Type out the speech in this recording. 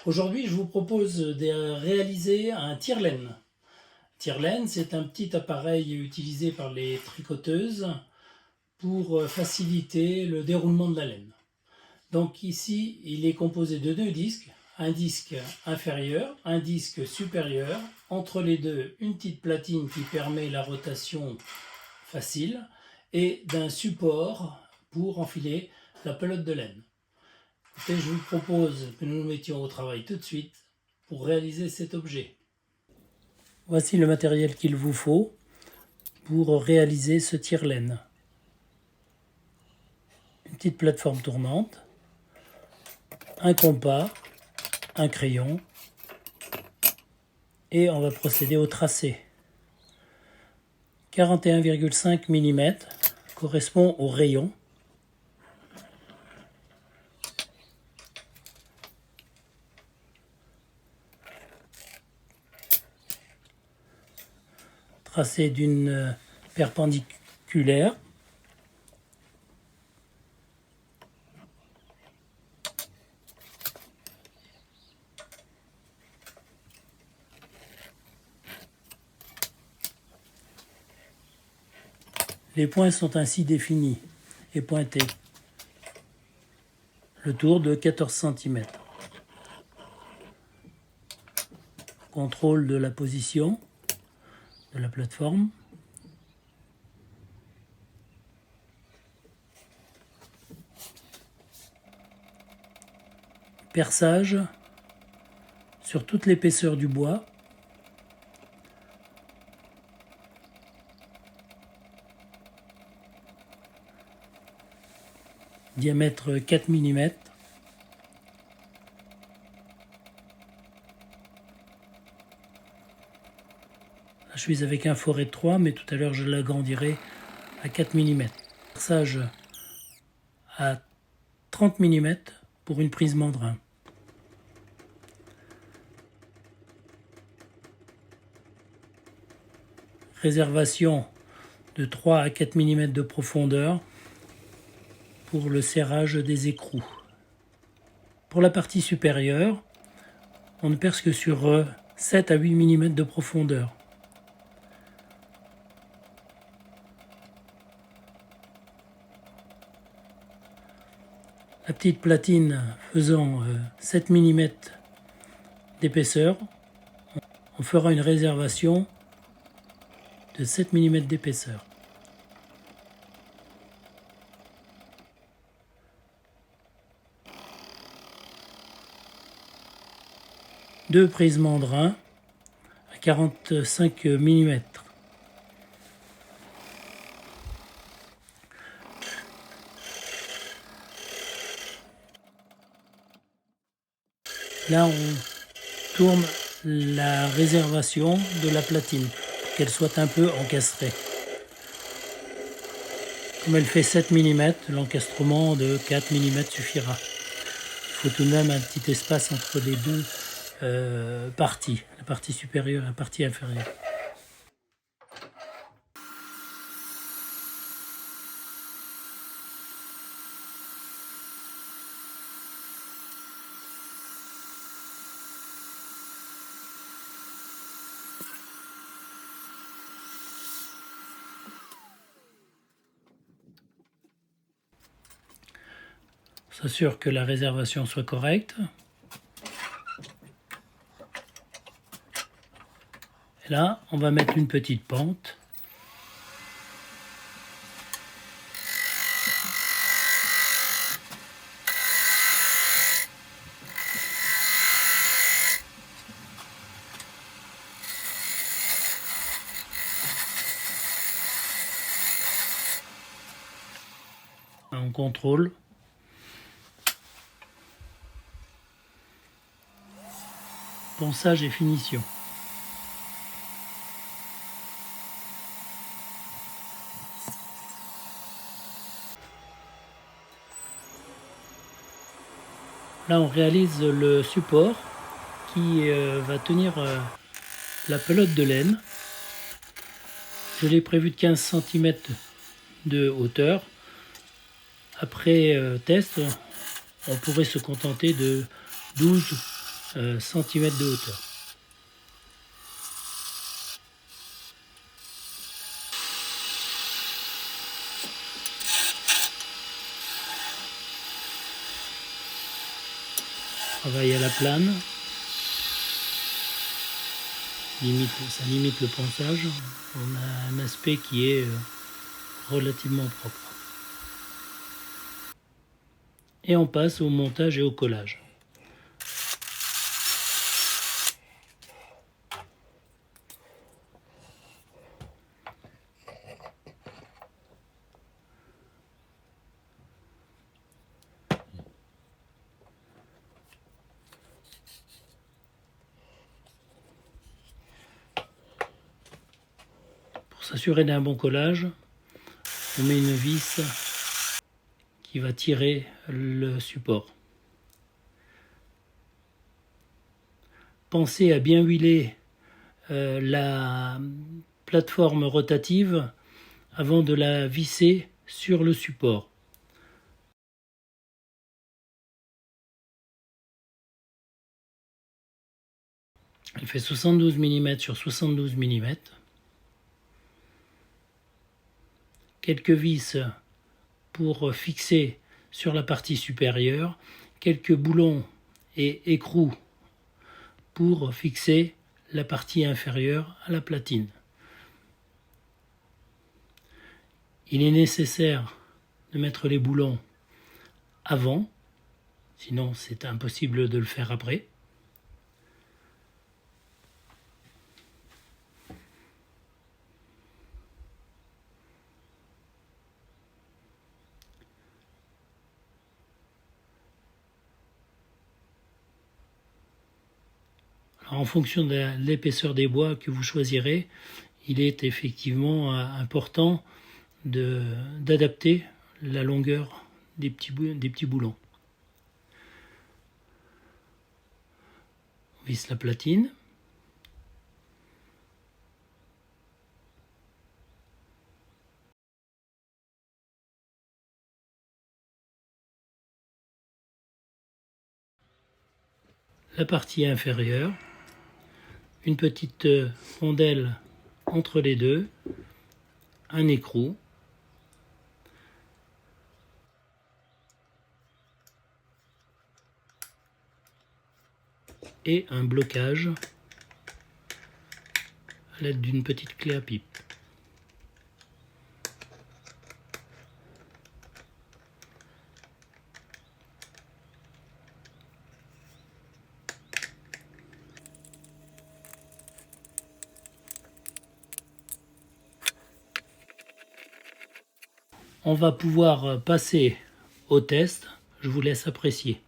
Aujourd'hui, je vous propose de réaliser un tire-laine. Tire-laine, c'est un petit appareil utilisé par les tricoteuses pour faciliter le déroulement de la laine. Donc ici, il est composé de deux disques, un disque inférieur, un disque supérieur. Entre les deux, une petite platine qui permet la rotation facile et d'un support pour enfiler la pelote de laine. Et je vous propose que nous nous mettions au travail tout de suite pour réaliser cet objet. Voici le matériel qu'il vous faut pour réaliser ce tire-laine. Une petite plateforme tournante, un compas, un crayon et on va procéder au tracé. 41,5 mm correspond au rayon. Tracé d'une perpendiculaire. Les points sont ainsi définis et pointés. Le tour de 14 cm. Contrôle de la position de la plateforme. Perçage sur toute l'épaisseur du bois. Diamètre 4 mm. Là, je suis avec un forêt de 3, mais tout à l'heure je l'agrandirai à 4 mm. Perçage à 30 mm pour une prise mandrin. Réservation de 3 à 4 mm de profondeur pour le serrage des écrous. Pour la partie supérieure, on ne perce que sur 7 à 8 mm de profondeur. La petite platine faisant 7 mm d'épaisseur, on fera une réservation de 7 mm d'épaisseur. Deux prises mandrin à 45 mm. Là, on tourne la réservation de la platine pour qu'elle soit un peu encastrée. Comme elle fait 7 mm, l'encastrement de 4 mm suffira. Il faut tout de même un petit espace entre les deux parties, la partie supérieure et la partie inférieure. On s'assure que la réservation soit correcte. Et là, on va mettre une petite pente. On contrôle. Ponçage et finition. Là, on réalise le support qui va tenir la pelote de laine. Je l'ai prévu de 15 cm de hauteur. Après test, on pourrait se contenter de 12 cm de hauteur. Travail à la plane, ça limite le ponçage, on a un aspect qui est relativement propre. Et on passe au montage et au collage. Pour s'assurer d'un bon collage, on met une vis qui va tirer le support. Pensez à bien huiler la plateforme rotative avant de la visser sur le support. Elle fait 72 mm sur 72 mm. Quelques vis pour fixer sur la partie supérieure, quelques boulons et écrous pour fixer la partie inférieure à la platine. Il est nécessaire de mettre les boulons avant, sinon c'est impossible de le faire après. En fonction de l'épaisseur des bois que vous choisirez, il est effectivement important d'adapter la longueur des petits boulons. On visse la platine. La partie inférieure. Une petite rondelle entre les deux, un écrou, et un blocage à l'aide d'une petite clé à pipe. On va pouvoir passer au test, je vous laisse apprécier.